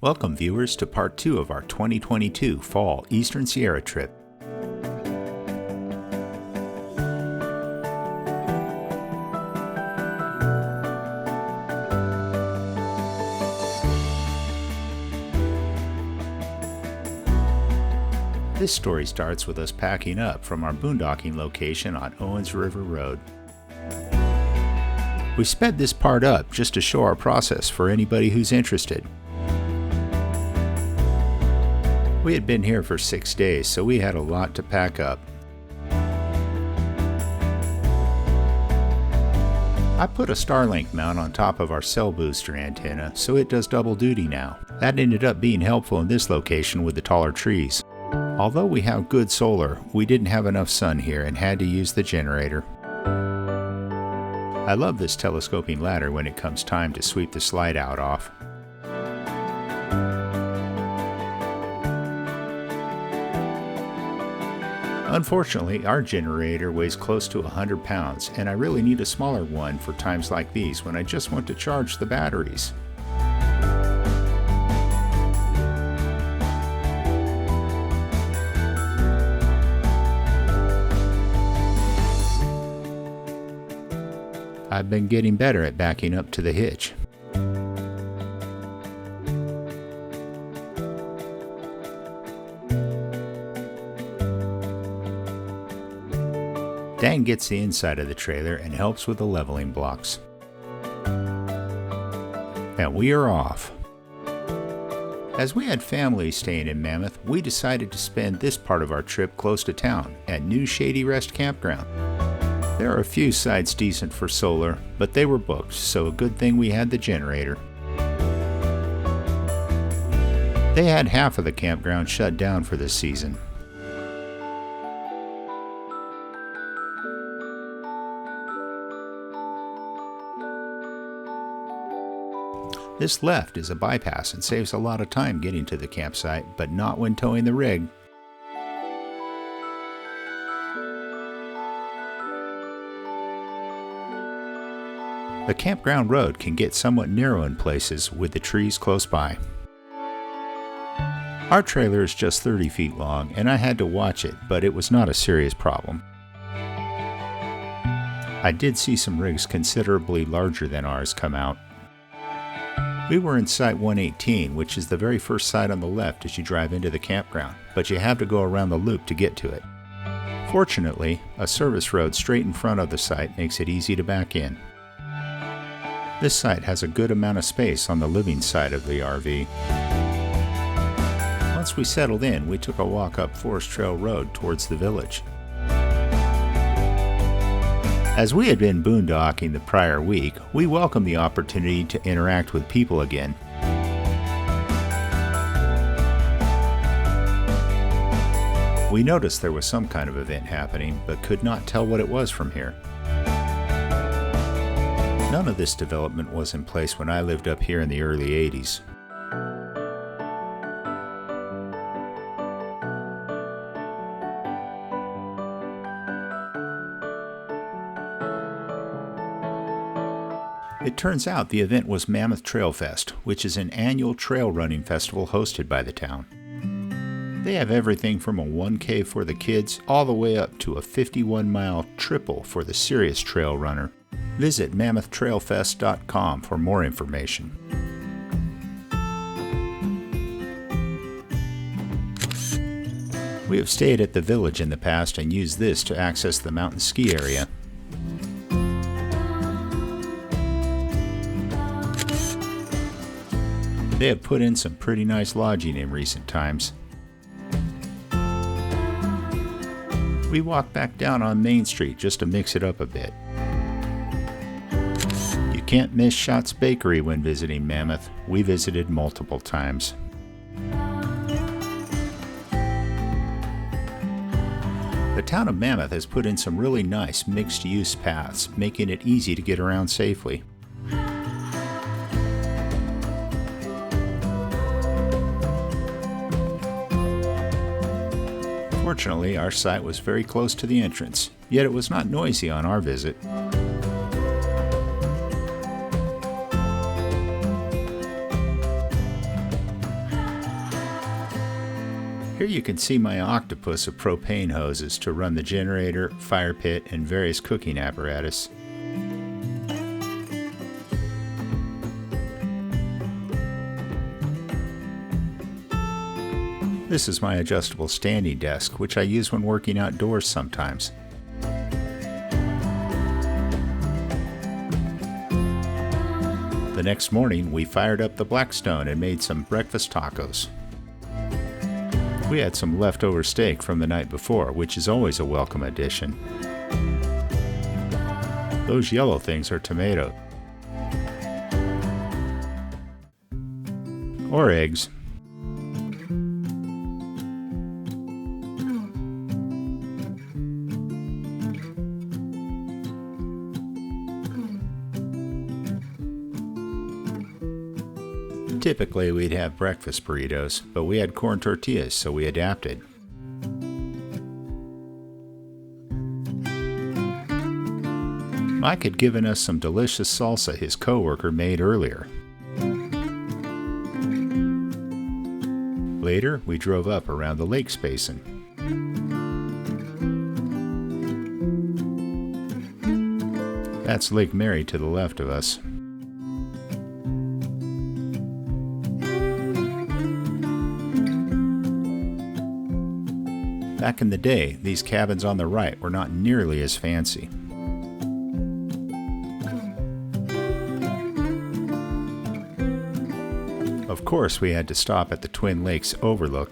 Welcome viewers to part 2 of our 2022 Fall Eastern Sierra trip. This story starts with us packing up from our boondocking location on Owens River Road. We sped this part up just to show our process for anybody who's interested. We had been here for 6 days, so we had a lot to pack up. I put a Starlink mount on top of our cell booster antenna, so it does double duty now. That ended up being helpful in this location with the taller trees. Although we have good solar, we didn't have enough sun here and had to use the generator. I love this telescoping ladder when it comes time to sweep the slide out off. Unfortunately, our generator weighs close to 100 pounds, and I really need a smaller one for times like these when I just want to charge the batteries. I've been getting better at backing up to the hitch. Dan gets the inside of the trailer and helps with the leveling blocks. And we are off. As we had family staying in Mammoth, we decided to spend this part of our trip close to town at new Shady Rest Campground. There are a few sites decent for solar, but they were booked, so a good thing we had the generator. They had half of the campground shut down for this season. This left is a bypass and saves a lot of time getting to the campsite, but not when towing the rig. The campground road can get somewhat narrow in places with the trees close by. Our trailer is just 30 feet long and I had to watch it, but it was not a serious problem. I did see some rigs considerably larger than ours come out. We were in Site 118, which is the very first site on the left as you drive into the campground, but you have to go around the loop to get to it. Fortunately, a service road straight in front of the site makes it easy to back in. This site has a good amount of space on the living side of the RV. Once we settled in, we took a walk up Forest Trail Road towards the village. As we had been boondocking the prior week, we welcomed the opportunity to interact with people again. We noticed there was some kind of event happening, but could not tell what it was from here. None of this development was in place when I lived up here in the early 80s. It turns out the event was Mammoth Trail Fest, which is an annual trail running festival hosted by the town. They have everything from a 1K for the kids all the way up to a 51-mile triple for the serious trail runner. Visit mammothtrailfest.com for more information. We have stayed at the village in the past and used this to access the mountain ski area. They have put in some pretty nice lodging in recent times. We walked back down on Main Street just to mix it up a bit. You can't miss Schott's Bakery when visiting Mammoth. We visited multiple times. The town of Mammoth has put in some really nice mixed-use paths, making it easy to get around safely. Fortunately, our site was very close to the entrance, yet it was not noisy on our visit. Here you can see my octopus of propane hoses to run the generator, fire pit, and various cooking apparatus. This is my adjustable standing desk, which I use when working outdoors sometimes. The next morning, we fired up the blackstone and made some breakfast tacos. We had some leftover steak from the night before, which is always a welcome addition. Those yellow things are tomatoes. Or eggs. Typically, we'd have breakfast burritos, but we had corn tortillas, so we adapted. Mike had given us some delicious salsa his coworker made earlier. Later, we drove up around the lake's basin. That's Lake Mary to the left of us. Back in the day, these cabins on the right were not nearly as fancy. Of course, we had to stop at the Twin Lakes overlook.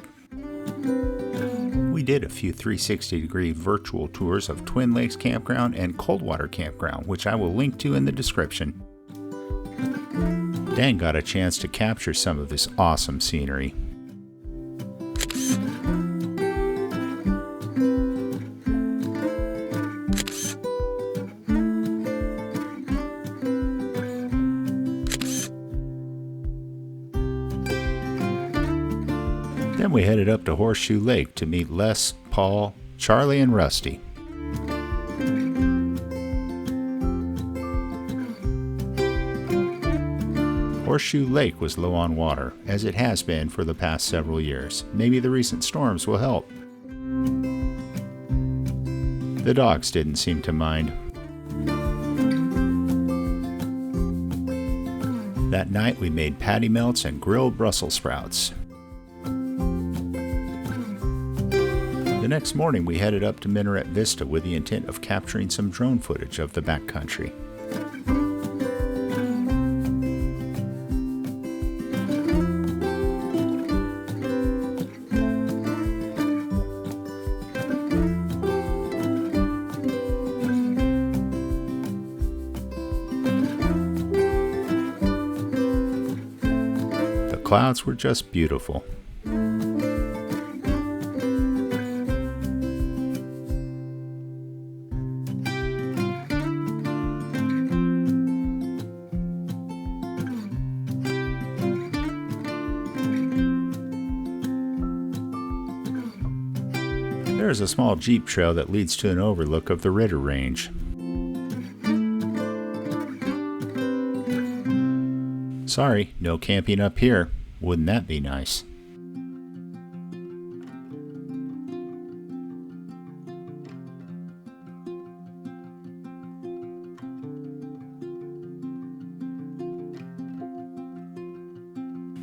We did a few 360-degree virtual tours of Twin Lakes Campground and Coldwater Campground, which I will link to in the description. Dan got a chance to capture some of this awesome scenery. Then we headed up to Horseshoe Lake to meet Les, Paul, Charlie, and Rusty. Horseshoe Lake was low on water, as it has been for the past several years. Maybe the recent storms will help. The dogs didn't seem to mind. That night we made patty melts and grilled Brussels sprouts. The next morning we headed up to Minaret Vista with the intent of capturing some drone footage of the backcountry. The clouds were just beautiful. There is a small jeep trail that leads to an overlook of the Ritter Range. Sorry, no camping up here. Wouldn't that be nice?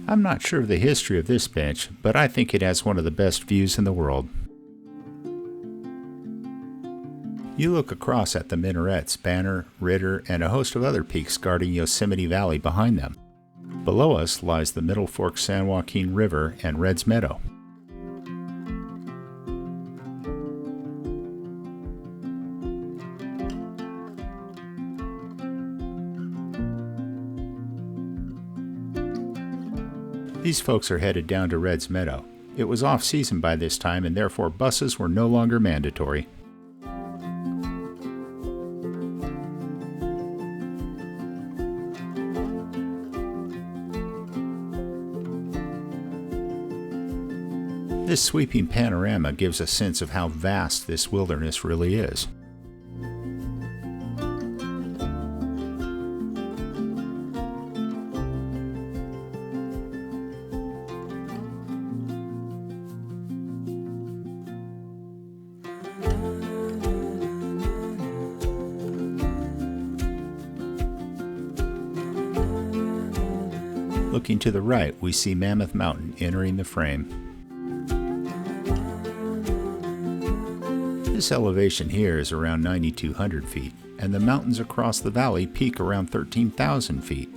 I'm not sure of the history of this bench, but I think it has one of the best views in the world. You look across at the Minarets, Banner, Ritter, and a host of other peaks guarding Yosemite Valley behind them. Below us lies the Middle Fork San Joaquin River and Red's Meadow. These folks are headed down to Red's Meadow. It was off-season by this time and therefore buses were no longer mandatory. This sweeping panorama gives a sense of how vast this wilderness really is. Looking to the right, we see Mammoth Mountain entering the frame. This elevation here is around 9,200 feet, and the mountains across the valley peak around 13,000 feet.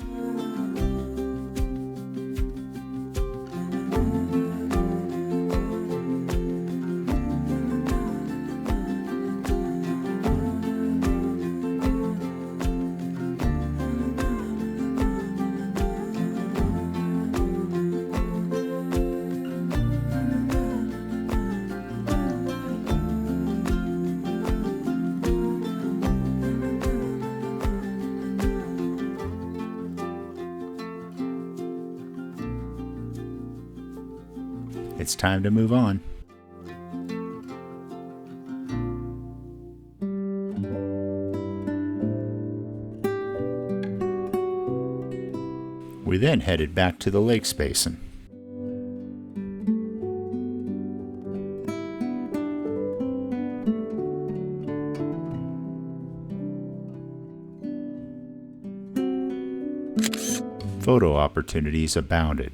It's time to move on. We then headed back to the Lakes Basin. Photo opportunities abounded.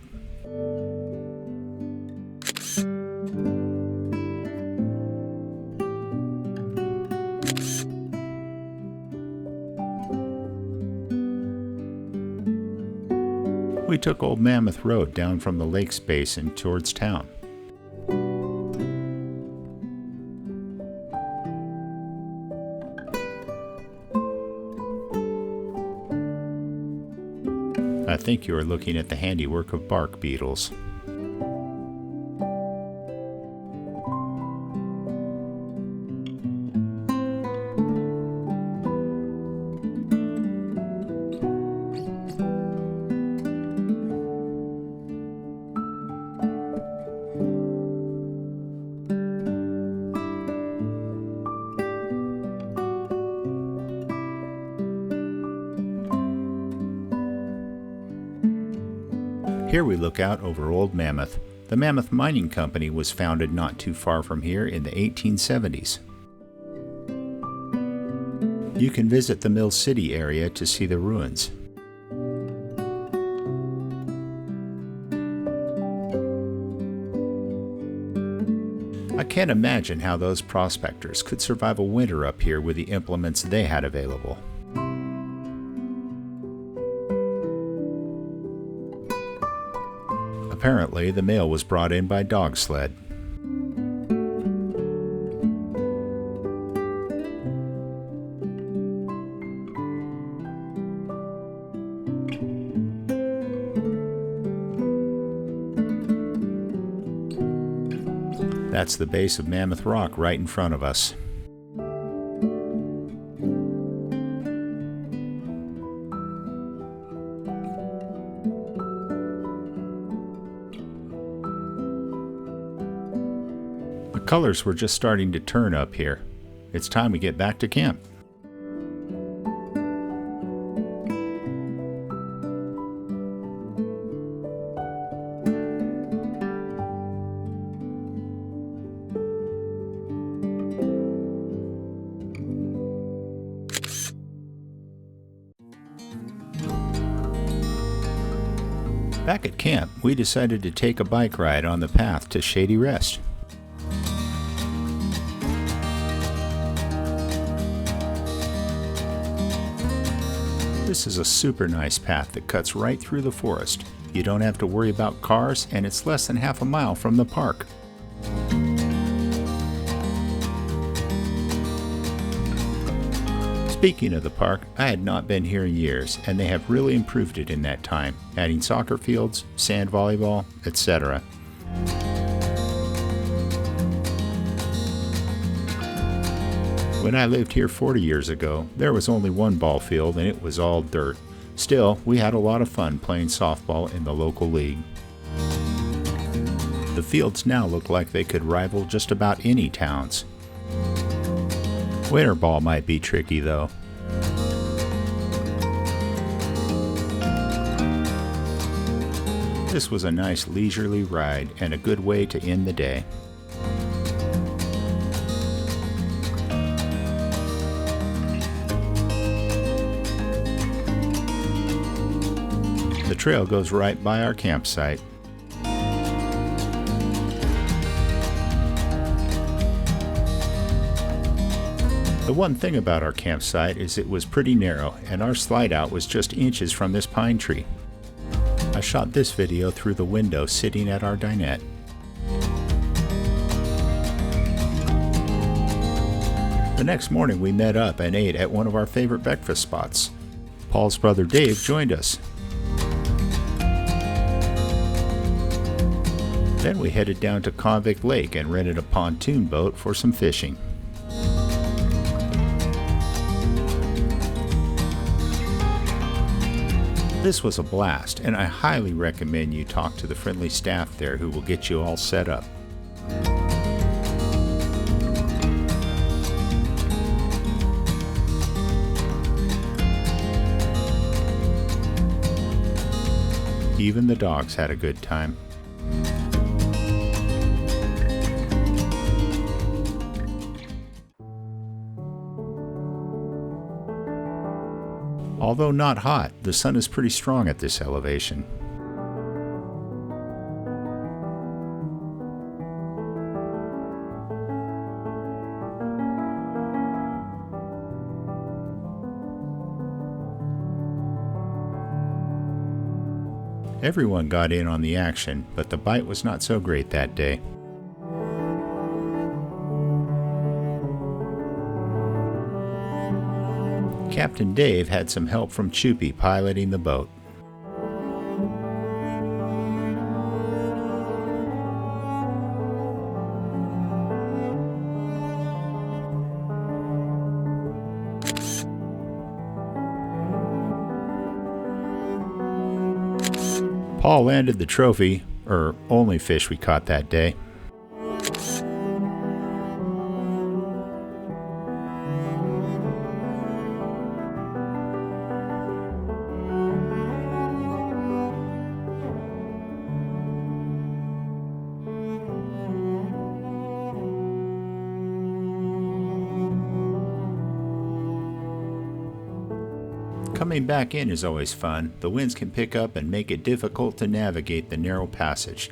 We took Old Mammoth Road down from the Lakes Basin towards town. I think you are looking at the handiwork of bark beetles. Here we look out over Old Mammoth. The Mammoth Mining Company was founded not too far from here in the 1870s. You can visit the Mill City area to see the ruins. I can't imagine how those prospectors could survive a winter up here with the implements they had available. Apparently, the mail was brought in by dog sled. That's the base of Mammoth Rock right in front of us. The colors were just starting to turn up here. It's time we get back to camp. Back at camp, we decided to take a bike ride on the path to Shady Rest. This is a super nice path that cuts right through the forest. You don't have to worry about cars, and it's less than half a mile from the park. Speaking of the park, I had not been here in years, and they have really improved it in that time, adding soccer fields, sand volleyball, etc. When I lived here 40 years ago, there was only one ball field and it was all dirt. Still, we had a lot of fun playing softball in the local league. The fields now look like they could rival just about any towns. Winter ball might be tricky though. This was a nice leisurely ride and a good way to end the day. The trail goes right by our campsite. The one thing about our campsite is it was pretty narrow, and our slide out was just inches from this pine tree. I shot this video through the window sitting at our dinette. The next morning we met up and ate at one of our favorite breakfast spots. Paul's brother Dave joined us. Then we headed down to Convict Lake and rented a pontoon boat for some fishing. This was a blast, and I highly recommend you talk to the friendly staff there who will get you all set up. Even the dogs had a good time. Although not hot, the sun is pretty strong at this elevation. Everyone got in on the action, but the bite was not so great that day. Captain Dave had some help from Choopy piloting the boat. Paul landed the trophy, or only fish we caught that day. Coming back in is always fun. The winds can pick up and make it difficult to navigate the narrow passage.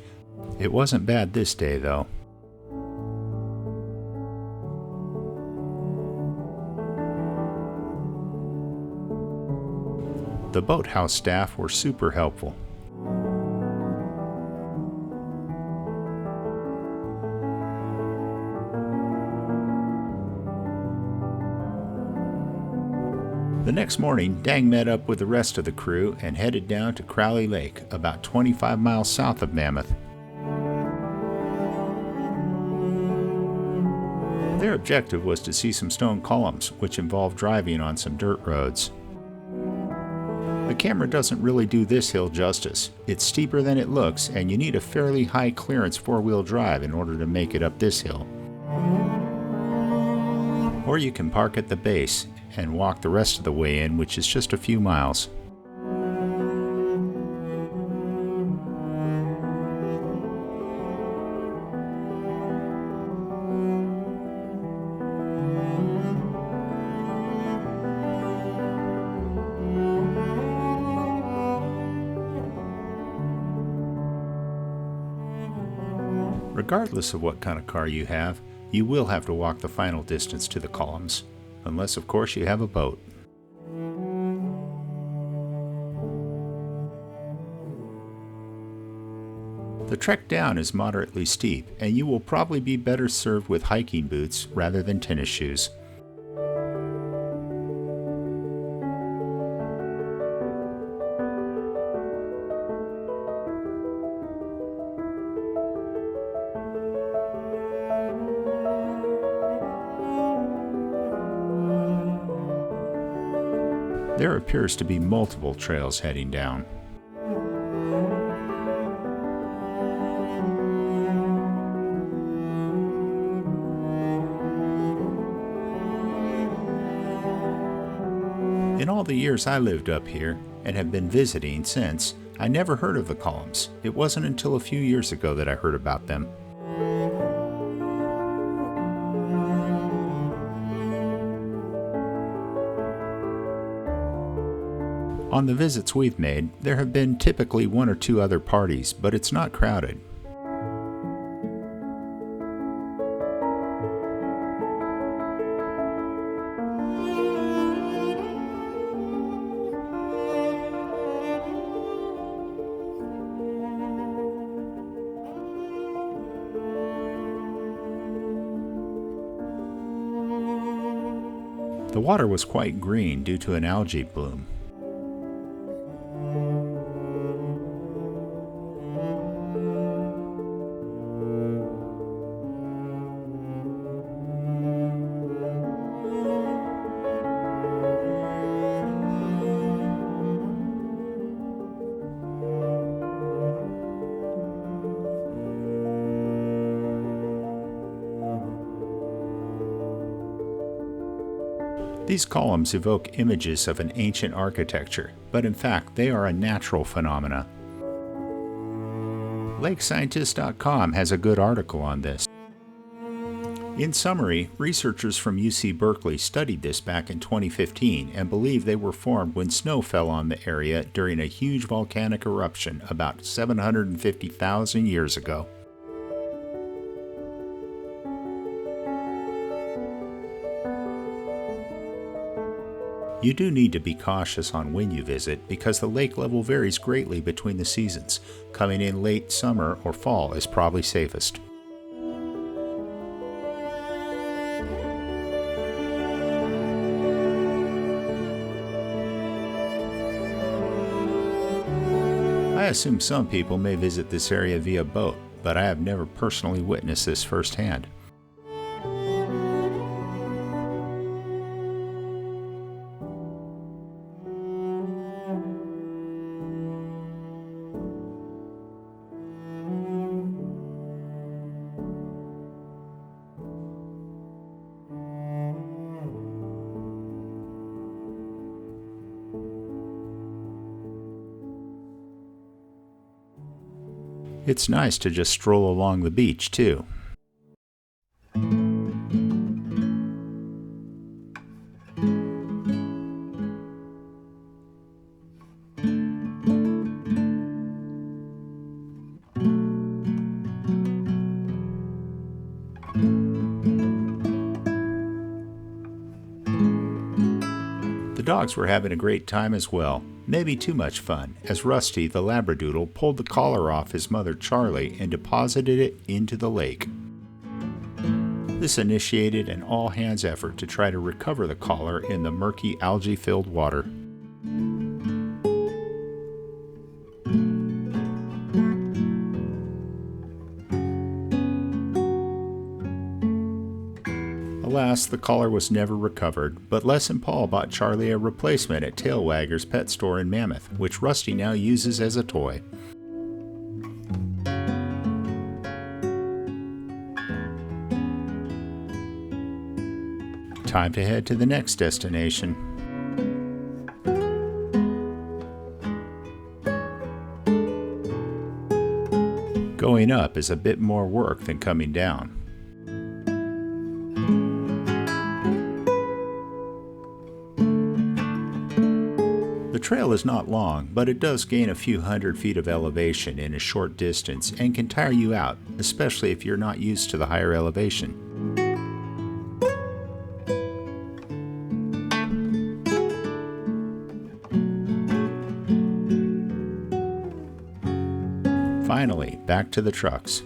It wasn't bad this day, though. The boathouse staff were super helpful. The next morning, Dang met up with the rest of the crew and headed down to Crowley Lake, about 25 miles south of Mammoth. Their objective was to see some stone columns, which involved driving on some dirt roads. The camera doesn't really do this hill justice. It's steeper than it looks, and you need a fairly high clearance four-wheel drive in order to make it up this hill. Or you can park at the base and walk the rest of the way in, which is just a few miles. Regardless of what kind of car you have, you will have to walk the final distance to the columns. Unless, of course, you have a boat. The trek down is moderately steep, and you will probably be better served with hiking boots rather than tennis shoes. There appears to be multiple trails heading down. In all the years I lived up here, and have been visiting since, I never heard of the columns. It wasn't until a few years ago that I heard about them. On the visits we've made, there have been typically one or two other parties, but it's not crowded. The water was quite green due to an algae bloom. These columns evoke images of an ancient architecture, but in fact they are a natural phenomena. LakeScientist.com has a good article on this. In summary, researchers from UC Berkeley studied this back in 2015 and believe they were formed when snow fell on the area during a huge volcanic eruption about 750,000 years ago. You do need to be cautious on when you visit because the lake level varies greatly between the seasons. Coming in late summer or fall is probably safest. I assume some people may visit this area via boat, but I have never personally witnessed this firsthand. It's nice to just stroll along the beach, too. The dogs were having a great time as well. Maybe too much fun, as Rusty, the Labradoodle, pulled the collar off his mother Charlie and deposited it into the lake. This initiated an all-hands effort to try to recover the collar in the murky, algae-filled water. Alas, the collar was never recovered, but Les and Paul bought Charlie a replacement at Tailwagger's pet store in Mammoth, which Rusty now uses as a toy. Time to head to the next destination. Going up is a bit more work than coming down. The trail is not long, but it does gain a few hundred feet of elevation in a short distance and can tire you out, especially if you're not used to the higher elevation. Finally, back to the trucks.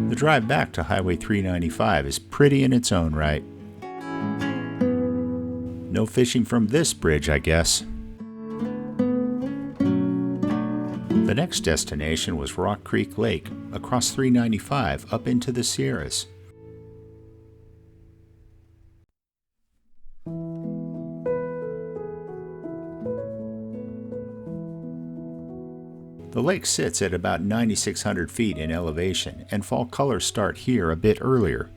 The drive back to Highway 395 is pretty in its own right. No fishing from this bridge, I guess. The next destination was Rock Creek Lake, across 395 up into the Sierras. The lake sits at about 9,600 feet in elevation, and fall colors start here a bit earlier.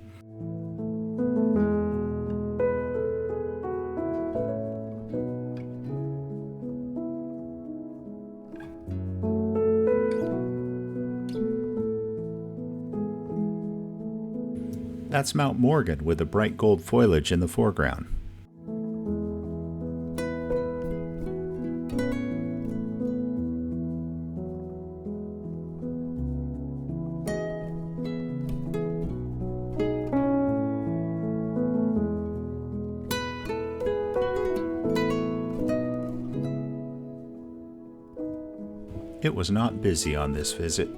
That's Mount Morgan with the bright gold foliage in the foreground. It was not busy on this visit.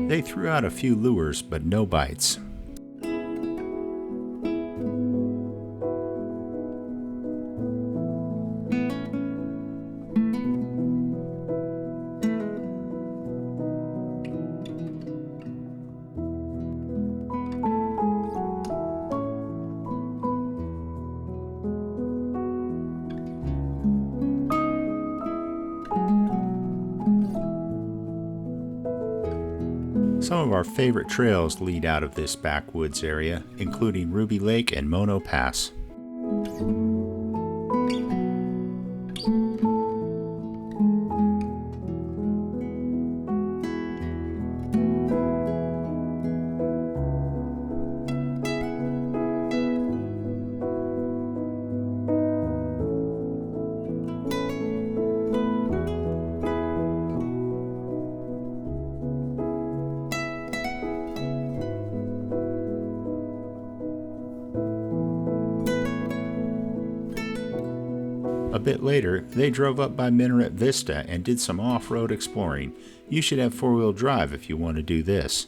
They threw out a few lures, but no bites. Some of our favorite trails lead out of this backwoods area, including Ruby Lake and Mono Pass. A bit later, they drove up by Minaret Vista and did some off-road exploring. You should have four-wheel drive if you want to do this.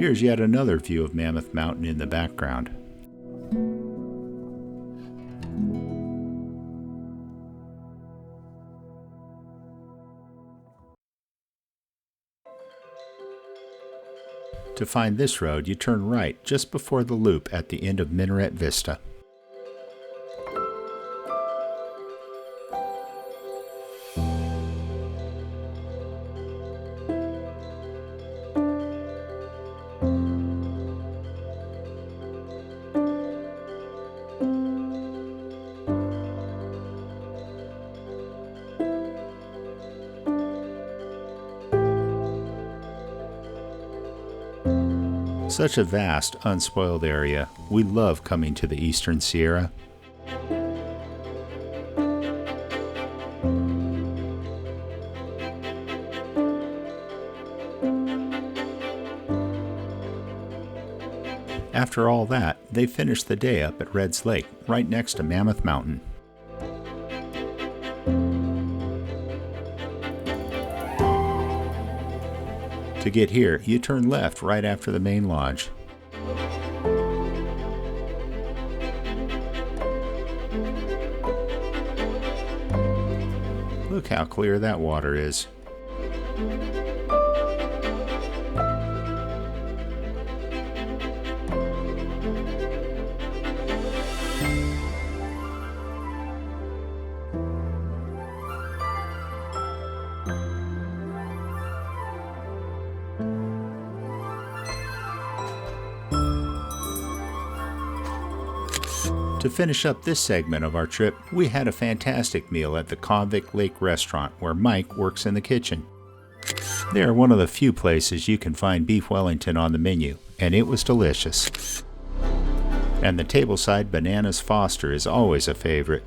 Here's yet another view of Mammoth Mountain in the background. To find this road, you turn right just before the loop at the end of Minaret Vista. Such a vast, unspoiled area. We love coming to the Eastern Sierra. After all that, they finished the day up at Redd's Lake, right next to Mammoth Mountain. To get here, you turn left right after the main lodge. Look how clear that water is. To finish up this segment of our trip, we had a fantastic meal at the Convict Lake restaurant where Mike works in the kitchen. They are one of the few places you can find beef Wellington on the menu, and it was delicious. And the tableside Bananas Foster is always a favorite.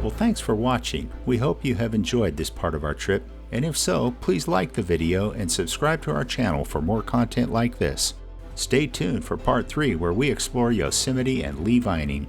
Well, thanks for watching. We hope you have enjoyed this part of our trip, and if so, please like the video and subscribe to our channel for more content like this. Stay tuned for part 3 where we explore Yosemite and Lee Vining.